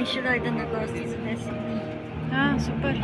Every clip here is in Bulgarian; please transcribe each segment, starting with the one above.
ще дойда на гости за 10 дни. А, супер.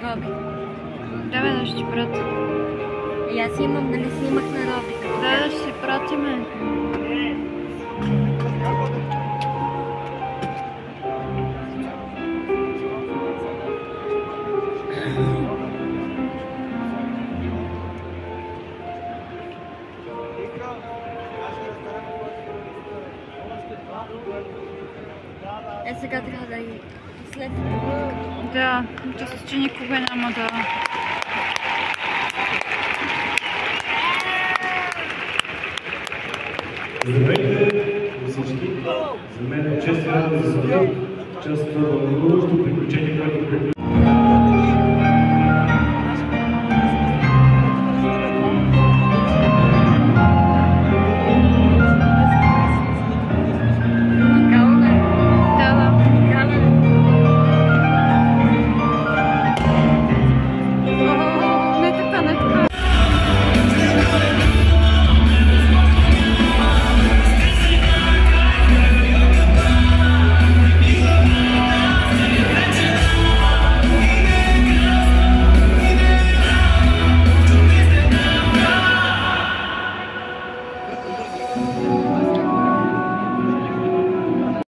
Роби. Трябва да ще ти пратя. И аз имам, нали снимах на Роби. Да, ще си пратиме. Сега трябва да и след. Да, мисля, че никога няма да... Здравейте всички! За мен е чест и радост да съм участвал в новото приключение, което